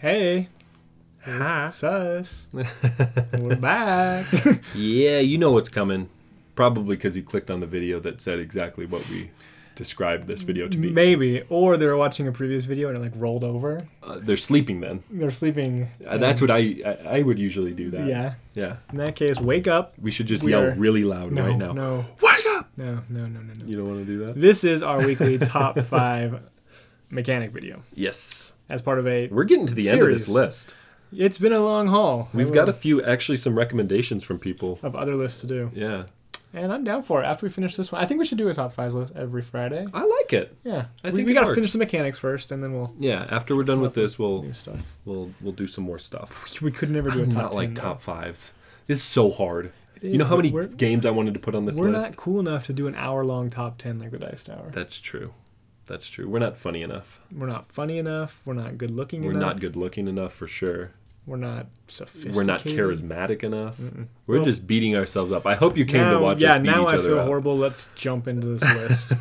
Hey. Hi. It's us. We're back. Yeah, you know what's coming. Probably because you clicked on the video that said exactly what we described this video to be. Maybe. Or they were watching a previous video and it like rolled over. They're sleeping then. They're sleeping. That's what I would usually do that. Yeah. Yeah. In that case, wake up. We should just yell really loud right now. No. Wake up! No. You don't want to do that? This is our weekly top 5 mechanic video. Yes. As part of a We're getting to the end of this list. It's been a long haul. We've got some recommendations from people. Of other lists to do. Yeah. And I'm down for it. After we finish this one, I think we should do a top 5 list every Friday. I like it. Yeah. I think we got to works. finish the mechanics first, and then we'll... Yeah, after we're done with this, we'll do some more stuff. We could never do a top 10. Not like top 5s. This is so hard. You know how many games I wanted to put on this list? We're not cool enough to do an hour-long top 10 like the Dice Tower. That's true. That's true. We're not funny enough. We're not funny enough. We're not good-looking enough. We're not good-looking enough for sure. We're not sophisticated. We're not charismatic enough. We're just beating ourselves up. I hope you came to watch us beat each other up. Yeah, now I feel horrible. Let's jump into this list.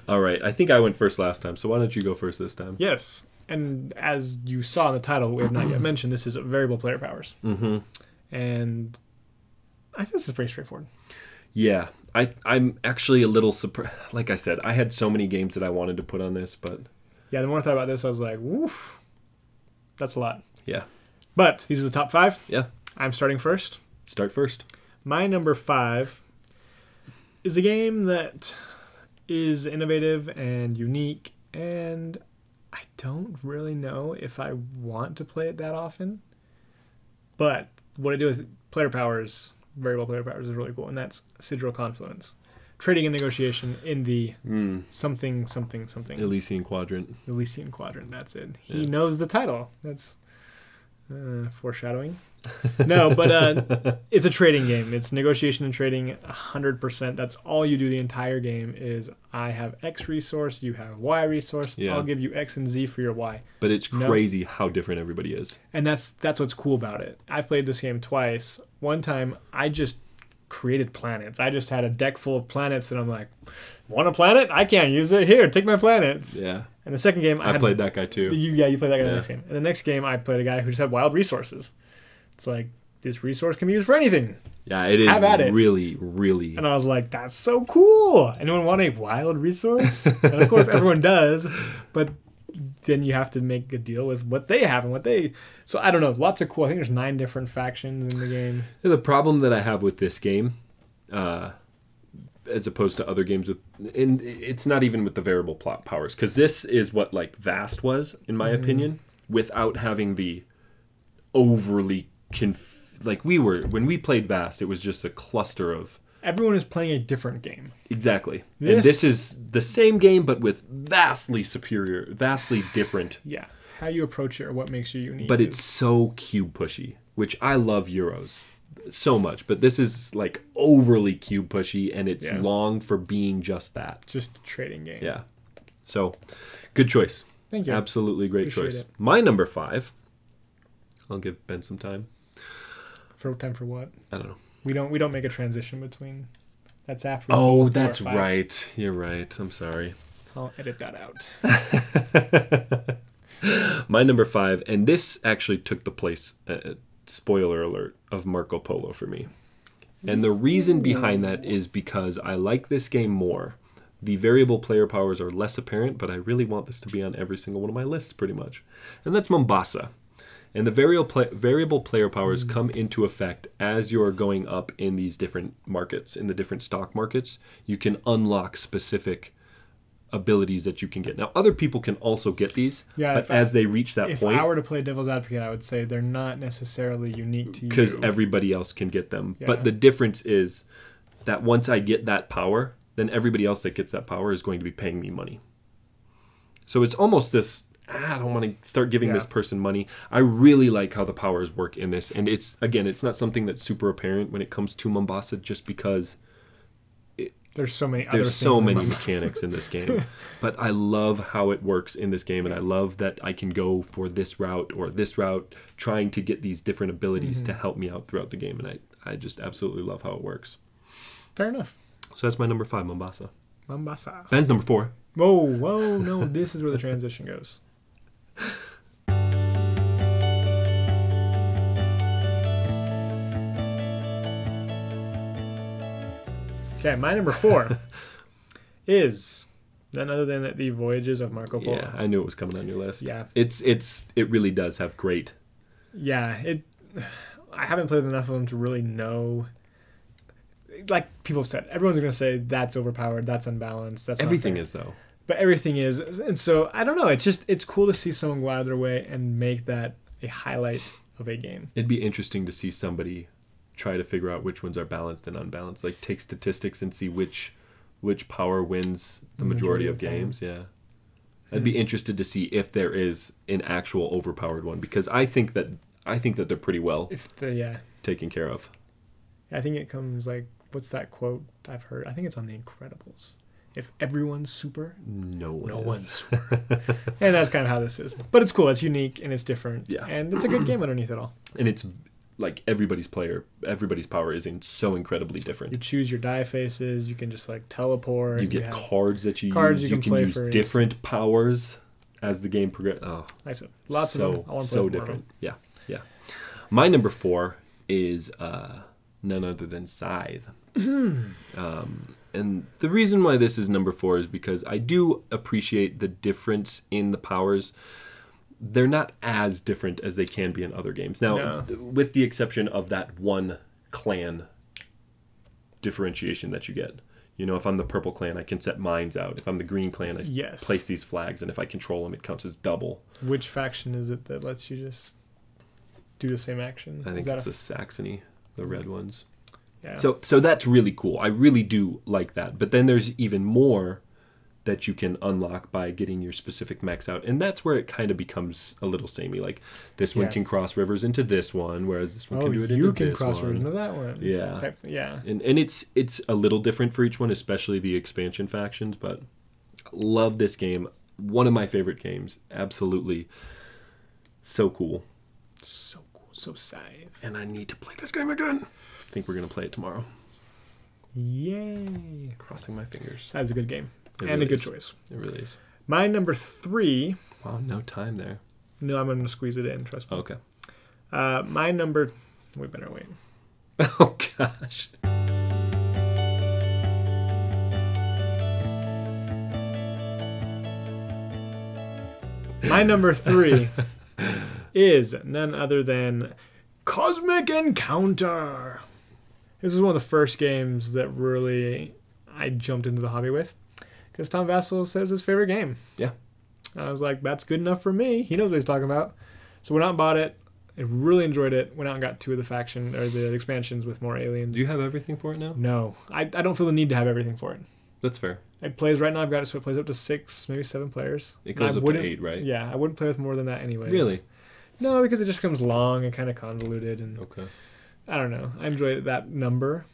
All right. I think I went first last time, so why don't you go first this time? Yes. And as you saw in the title, we have not yet mentioned, this is variable player powers. Mm-hmm. And I think this is pretty straightforward. Yeah. I'm actually a little surprised. Like I said, I had so many games that I wanted to put on this, but... Yeah, the more I thought about this, I was like, woof. That's a lot. Yeah. But these are the top 5. Yeah. I'm starting first. Start first. My number 5 is a game that is innovative and unique, and I don't really know if I want to play it that often. But what I do with player powers, variable player powers, is really cool, and that's Sidereal Confluence. Trading and negotiation in the something. Elysian Quadrant. Elysian Quadrant, that's it. He knows the title. That's foreshadowing. No, but it's a trading game. It's negotiation and trading 100%. That's all you do the entire game is I have X resource, you have Y resource. Yeah. I'll give you X and Z for your Y. But it's crazy how different everybody is. And that's what's cool about it. I've played this game twice. One time, I just created planets. I just had a deck full of planets that I'm like, want a planet? I can't use it. Here, take my planets. Yeah. And the second game, I played that guy too. You played that guy in the next game. And the next game, I played a guy who just had wild resources. It's like, this resource can be used for anything. Yeah, it is really, really... And I was like, that's so cool. Anyone want a wild resource? And of course, everyone does. But then you have to make a deal with what they have and what they... So I don't know. Lots of cool... I think there's 9 different factions in the game. The problem that I have with this game, as opposed to other games, and it's not even with the variable plot powers, because this is what like Vast was, in my opinion, without having the overly... when we played Vast, it was just a cluster of... Everyone is playing a different game. Exactly. And this is the same game, but with vastly superior, vastly different. Yeah. How you approach it or what makes you unique. But it's so cube pushy, which I love Euros so much. But this is like overly cube pushy, and it's long for being just that. Just a trading game. Yeah. So, good choice. Thank you. Absolutely great choice. It. My number 5. I'll give Ben some time. Time for what? I don't know. We don't make a transition between. That's after. Oh, that's right. You're right. I'm sorry. I'll edit that out. My number 5, and this actually took the place, spoiler alert, of Marco Polo for me. And the reason behind that is because I like this game more. The variable player powers are less apparent, but I really want this to be on every single one of my lists pretty much. And that's Mombasa. And the variable player powers come into effect as you're going up in these different markets, in the different stock markets. You can unlock specific abilities that you can get. Now, other people can also get these, but as they reach that point... If I were to play devil's advocate, I would say they're not necessarily unique to you. Because everybody else can get them. Yeah. But the difference is that once I get that power, then everybody else that gets that power is going to be paying me money. So it's almost this... I don't want to start giving this person money. I really like how the powers work in this. And it's not something that's super apparent when it comes to Mombasa, just because there's so many mechanics in this game. But I love how it works in this game. And I love that I can go for this route or this route, trying to get these different abilities to help me out throughout the game. And I just absolutely love how it works. Fair enough. So that's my number 5, Mombasa. Mombasa. Ben's number 4. Whoa, no, this is where the transition goes. Okay, my number 4 is none other than the Voyages of Marco Polo. Yeah, I knew it was coming on your list. Yeah. It really does have great. Yeah, I haven't played enough of them to really know. Like people have said, everyone's going to say that's overpowered, that's unbalanced, that's Everything not fair. is, though. But everything is. And so, I don't know, it's cool to see someone go out of their way and make that a highlight of a game. It'd be interesting to see somebody try to figure out which ones are balanced and unbalanced. Like take statistics and see which power wins the majority of games. Yeah. I'd be interested to see if there is an actual overpowered one, because I think that they're pretty well taken care of. I think it comes like, what's that quote I've heard? I think it's on The Incredibles. If everyone's super, no one's super. And that's kind of how this is. But it's cool. It's unique and it's different. Yeah. And it's a good game underneath it all. And it's like everybody's power is so incredibly different. You choose your die faces. You can just like teleport. You get cards that you use. You can use different powers as the game progresses. Oh, nice. Lots of them. I want to play so different. Yeah. My number 4 is none other than Scythe. And the reason why this is number 4 is because I do appreciate the difference in the powers. They're not as different as they can be in other games. Now, with the exception of that one clan differentiation that you get. You know, if I'm the purple clan, I can set mines out. If I'm the green clan, I place these flags, and if I control them, it counts as double. Which faction is it that lets you just do the same action? I think it's the Saxony, the red ones. Yeah. So that's really cool. I really do like that. But then there's even more that you can unlock by getting your specific mechs out. And that's where it kind of becomes a little samey. Like, this one can cross rivers into this one, whereas this one can do it into this one. You can cross rivers into that one. Yeah. Yeah. And it's a little different for each one, especially the expansion factions. But love this game. One of my favorite games. Absolutely. So cool. So cool. So Scythe. And I need to play this game again. I think we're going to play it tomorrow. Yay. Crossing my fingers. That's a good game. It and really a good is. choice. It really is. My number 3. Wow, no time there. No, I'm going to squeeze it in. Trust me. Okay. My number... We better wait. Oh, gosh. My number 3 is none other than Cosmic Encounter. This is one of the first games that really I jumped into the hobby with, because Tom Vassell said it was his favorite game. Yeah. I was like, that's good enough for me. He knows what he's talking about. So went out and bought it. I really enjoyed it. Went out and got 2 of the faction or the expansions with more aliens. Do you have everything for it now? No. I don't feel the need to have everything for it. That's fair. It plays right now. I've got it so it plays up to 6, maybe 7 players. It goes up to 8, right? Yeah, I wouldn't play with more than that anyways. Really? No, because it just becomes long and kind of convoluted. And okay. I don't know. I enjoyed that number.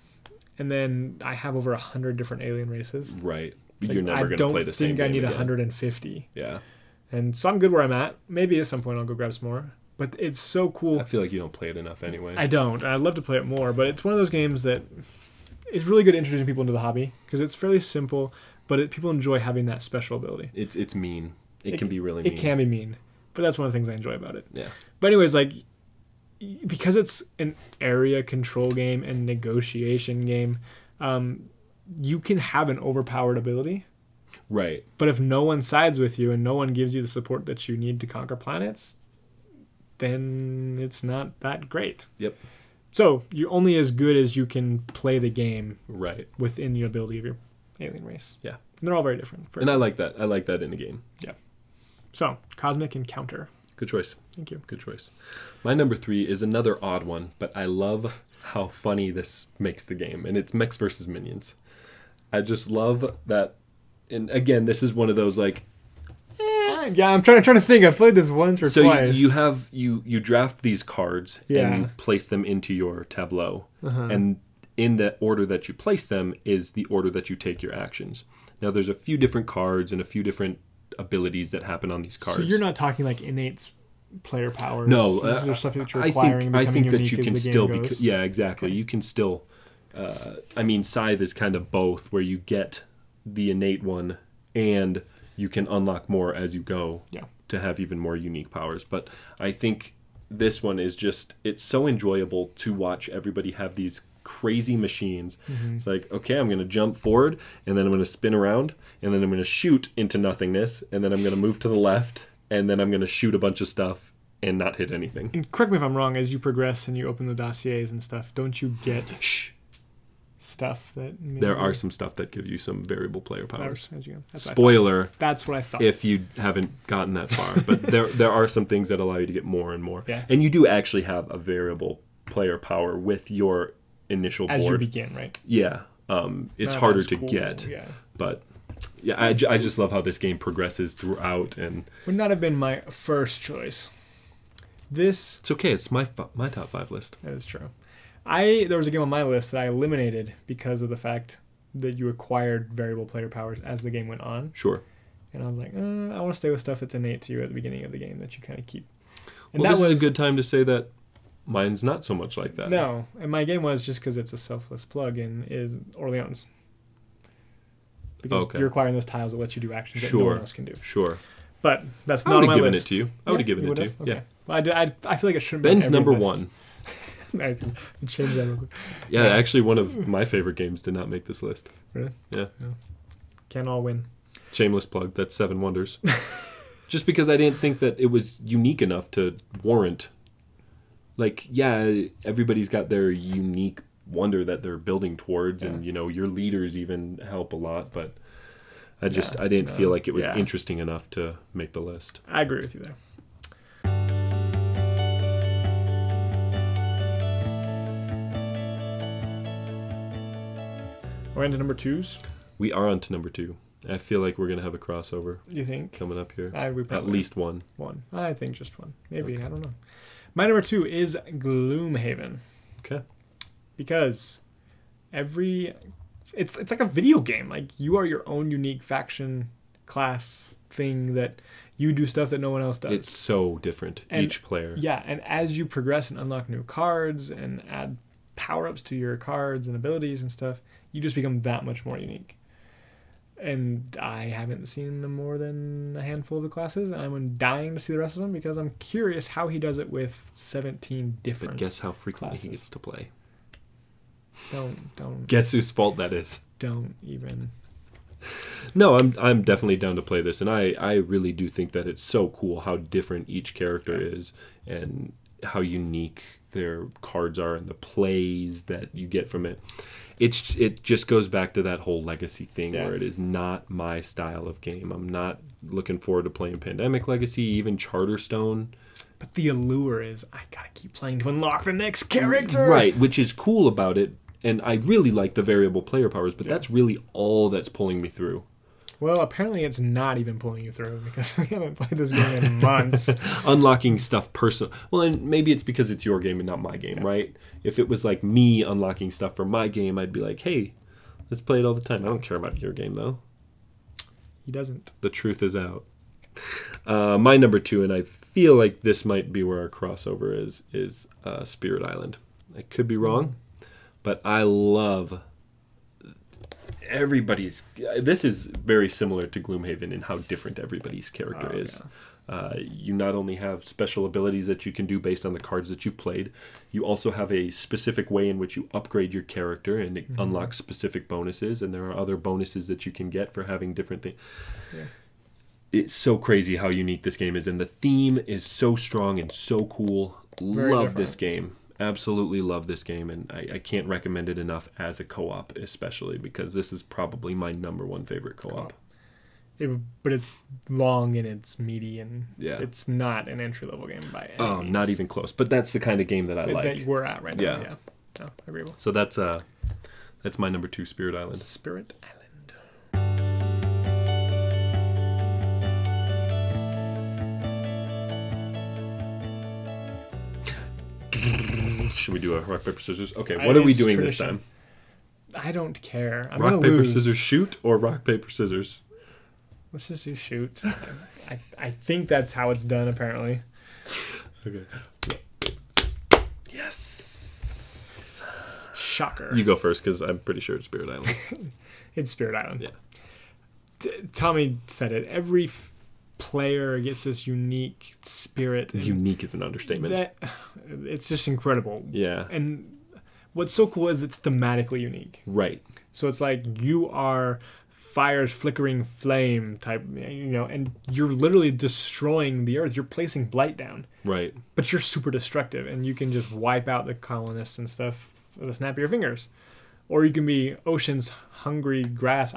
And then I have over 100 different alien races. Right. You're never going to play the same game I don't think I need again. 150. Yeah. And so I'm good where I'm at. Maybe at some point I'll go grab some more. But it's so cool. I feel like you don't play it enough anyway. I don't. I'd love to play it more. But it's one of those games that is really good at introducing people into the hobby, because it's fairly simple, but people enjoy having that special ability. It's mean. It can be really mean. It can be mean. But that's one of the things I enjoy about it. Yeah. But anyways, like, because it's an area control game and negotiation game, you can have an overpowered ability. Right. But if no one sides with you and no one gives you the support that you need to conquer planets, then it's not that great. Yep. So you're only as good as you can play the game right within the ability of your alien race. Yeah. And they're all very different. And I like that. I like that in a game. Yeah. So, Cosmic Encounter. Good choice. Thank you. Good choice. My number 3 is another odd one, but I love how funny this makes the game, and it's Mechs versus Minions. I just love that. And again, this is one of those like, yeah, I'm trying to think. I've played this once or twice. So you draft these cards and you place them into your tableau, and in the order that you place them is the order that you take your actions. Now, there's a few different cards and a few different abilities that happen on these cards. So you're not talking like innate player powers. No, this is stuff that you're acquiring. I think that you can still yeah, exactly. Okay. You can still. I mean, Scythe is kind of both, where you get the innate one and you can unlock more as you go to have even more unique powers. But I think this one is just, it's so enjoyable to watch everybody have these crazy machines. It's like, okay, I'm going to jump forward, and then I'm going to spin around, and then I'm going to shoot into nothingness, and then I'm going to move to the left, and then I'm going to shoot a bunch of stuff and not hit anything. And correct me if I'm wrong, as you progress and you open the dossiers and stuff, don't you get stuff that... Maybe... There are some stuff that gives you some variable player powers. Spoiler. That's what I thought. If you haven't gotten that far. But there are some things that allow you to get more and more. Yeah. And you do actually have a variable player power with your initial board. As you begin, right? Yeah. It's harder to get. Yeah. But yeah, I just love how this game progresses throughout. And would not have been my first choice. It's okay. It's my top 5 list. That is true. There was a game on my list that I eliminated because of the fact that you acquired variable player powers as the game went on. Sure. And I was like, I want to stay with stuff that's innate to you at the beginning of the game that you kind of keep. And well, this is a good time to say that mine's not so much like that. No. And my game was, just because it's a selfless plug-in, is Orleans. Because you're acquiring those tiles that let you do actions that no one else can do. Sure. But that's not on my list. I would have given it to you. I would have given it to you. Okay. Yeah. Well, I feel like it shouldn't be Ben's number one. I can change that. Yeah, actually, one of my favorite games did not make this list. Really? Yeah. Can't all win. Shameless plug. That's 7 Wonders. Just because I didn't think that it was unique enough to warrant. Like, yeah, everybody's got their unique wonder that they're building towards, and your leaders even help a lot. But I didn't feel like it was interesting enough to make the list. I agree with you there. We're into number 2s. We are on to number 2. I feel like we're going to have a crossover. You think? Coming up here. At least one. One. I think just one. Maybe. Okay. I don't know. My number 2 is Gloomhaven. Okay. Because it's like a video game. Like, you are your own unique faction, class thing that you do stuff that no one else does. It's so different, each player. Yeah, and as you progress and unlock new cards and add power-ups to your cards and abilities and stuff, you just become that much more unique. And I haven't seen more than a handful of the classes. I'm dying to see the rest of them because I'm curious how he does it with 17 different But guess how frequently classes. He gets to play. Don't. Guess whose fault that is. Don't even. No, I'm definitely down to play this, and I really do think that it's so cool how different each character is and how unique their cards are and the plays that you get from it. It just goes back to that whole legacy thing where it is not my style of game. I'm not looking forward to playing Pandemic Legacy, even Charterstone. But the allure is I gotta keep playing to unlock the next character. Right, which is cool about it. And I really like the variable player powers, but that's really all that's pulling me through. Well, apparently it's not even pulling you through because we haven't played this game in months. Unlocking stuff personal. Well, and maybe it's because it's your game and not my game, right? If it was like me unlocking stuff for my game, I'd be like, hey, let's play it all the time. I don't care about your game, though. He doesn't. The truth is out. My number 2, and I feel like this might be where our crossover is Spirit Island. I could be wrong, but I love... This is very similar to Gloomhaven in how different everybody's character is. Yeah. You not only have special abilities that you can do based on the cards that you've played, you also have a specific way in which you upgrade your character and it unlocks specific bonuses, and there are other bonuses that you can get for having different things. Yeah. It's so crazy how unique this game is, and the theme is so strong and so cool. Love this game. Absolutely love this game, and I can't recommend it enough as a co-op, especially because this is probably my number 1 favorite co-op. But it's long and it's meaty, and it's not an entry-level game by any means. Not even close. But that's the kind of game that I like. That we're at right now. Yeah. No, agreeable. So that's my number 2, Spirit Island. Spirit Island. Should we do a rock, paper, scissors? Okay, what are we doing this time? I don't care. Rock, paper, scissors, shoot, or rock, paper, scissors? Let's just do shoot. I think that's how it's done, apparently. Okay. Yes. Shocker. You go first, because I'm pretty sure it's Spirit Island. It's Spirit Island. Yeah. Tommy said it. Every player gets this unique spirit. Unique is an understatement. It's just incredible. Yeah. And what's so cool is it's thematically unique. Right. So it's like you are fire's flickering flame type, and you're literally destroying the earth. You're placing blight down. Right. But you're super destructive, and you can just wipe out the colonists and stuff with a snap of your fingers. Or you can be ocean's hungry grass.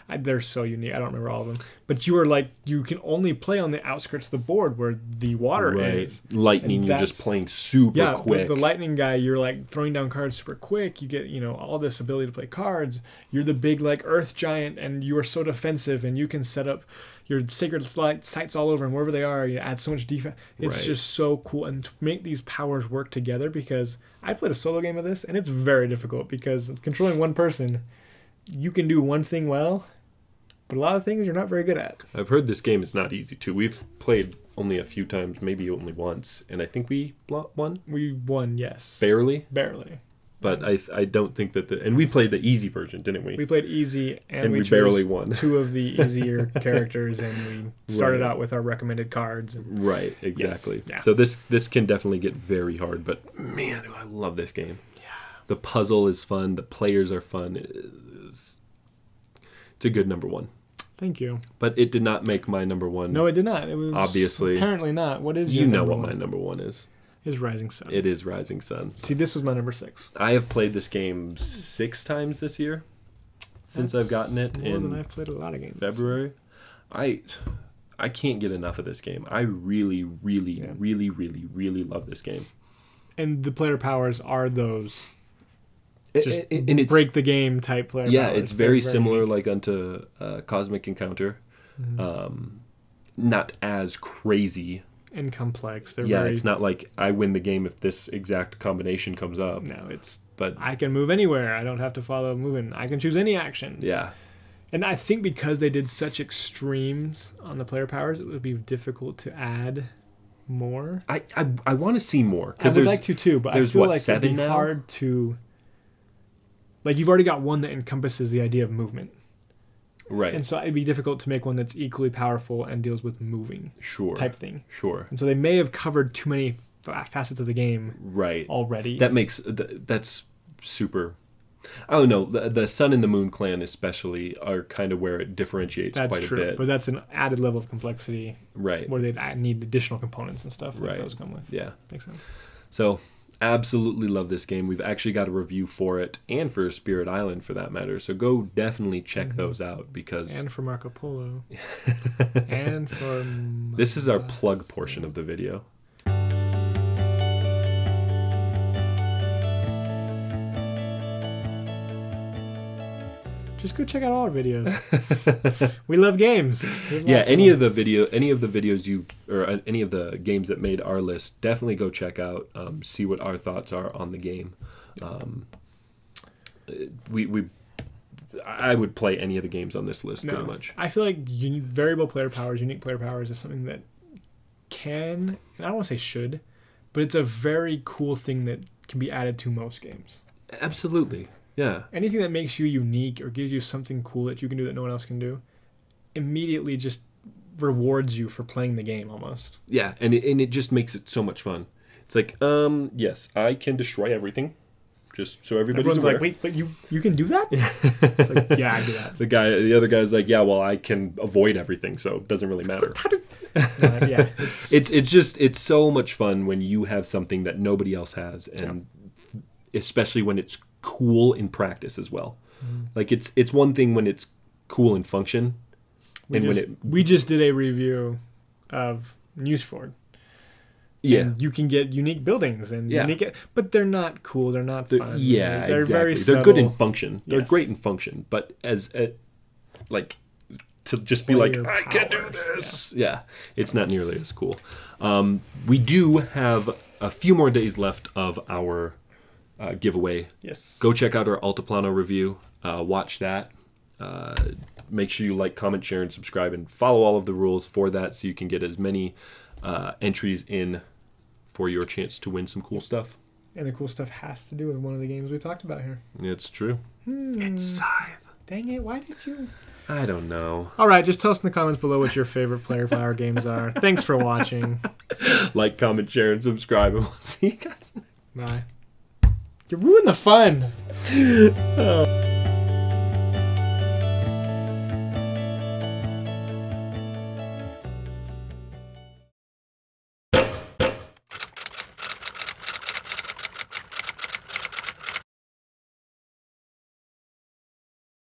They're so unique. I don't remember all of them. But you are like, you can only play on the outskirts of the board where the water is. Lightning, you're just playing super quick. The lightning guy, you're like throwing down cards super quick. You get, all this ability to play cards. You're the big like earth giant, and you are so defensive, and you can set up your sacred sites all over, and wherever they are, you add so much defense. It's just so cool. And to make these powers work together, because I played a solo game of this, and it's very difficult because controlling one person, you can do one thing well, but a lot of things you're not very good at. I've heard this game is not easy too. We've played only a few times, maybe only once, and I think we won. We won, yes. Barely? Barely. But I don't think that and we played the easy version, didn't we? We played easy, and we barely won. 2 of the easier characters, and we started out with our recommended cards. Right, exactly. Yes. Yeah. So this can definitely get very hard, but man, I love this game. Yeah. The puzzle is fun. The players are fun. It's a good number 1. Thank you. But it did not make my number 1. No, it did not. It was obviously apparently not. What is your number what one? My number 1 is? Is Rising Sun. It is Rising Sun. See, this was my number 6. I have played this game 6 times this year since I've gotten it more than I've played a lot of games. February. I can't get enough of this game. I really, really, really, really, really love this game. And the player powers are those just and it's, break the game type player powers. Yeah, it's very similar like unto Cosmic Encounter. Mm-hmm. Not as crazy. And complex. It's not like I win the game if this exact combination comes up. No, but I can move anywhere. I don't have to follow movement. I can choose any action. Yeah. And I think because they did such extremes on the player powers, it would be difficult to add more. I want to see more. I would like to too, but I feel like it'd be hard to... Like, you've already got one that encompasses the idea of movement. Right. And so it'd be difficult to make one that's equally powerful and deals with moving. Sure. Type thing. Sure. And so they may have covered too many facets of the game already. That's super... I don't know. The Sun and the Moon clan especially are kind of where it differentiates quite a bit. That's true, but that's an added level of complexity. Right. Where they'd need additional components and stuff that those come with. Yeah. Makes sense. So... absolutely love this game. We've actually got a review for it and for Spirit Island for that matter. So go definitely check those out because... And for Marco Polo. And for... This is our plug portion of the video. Just go check out all our videos. We love games. Any of the videos any of the games that made our list, definitely go check out. See what our thoughts are on the game. I would play any of the games on this list pretty much. I feel like variable player powers, unique player powers is something that can, and I don't want to say should, but it's a very cool thing that can be added to most games. Absolutely. Yeah. Anything that makes you unique or gives you something cool that you can do that no one else can do immediately just rewards you for playing the game almost. Yeah, and it just makes it so much fun. It's like, yes, I can destroy everything. Just so everybody's aware. Like, wait, but you can do that? It's like, yeah, I do that. The other guy's like, yeah, well, I can avoid everything, so it doesn't really matter. It's so much fun when you have something that nobody else has, and especially when it's cool in practice as well. Like it's one thing when it's cool in function, we just did a review of Newsford. Yeah, and you can get unique buildings and unique, but they're not cool. They're not fun. Yeah, they're exactly. very subtle. They're good in function. They're great in function, but like to just be like, I can do this. Yeah, it's not nearly as cool. We do have a few more days left of our giveaway. Yes. Go check out our Altiplano review. Watch that. Make sure you like, comment, share, and subscribe, and follow all of the rules for that so you can get as many entries in for your chance to win some cool stuff. And the cool stuff has to do with one of the games we talked about here. It's true. It's Scythe. Dang it, why did you... I don't know. All right, just tell us in the comments below what your favorite player power games are. Thanks for watching. Like, comment, share, and subscribe, and we'll see you guys. Bye. You ruined the fun. Oh.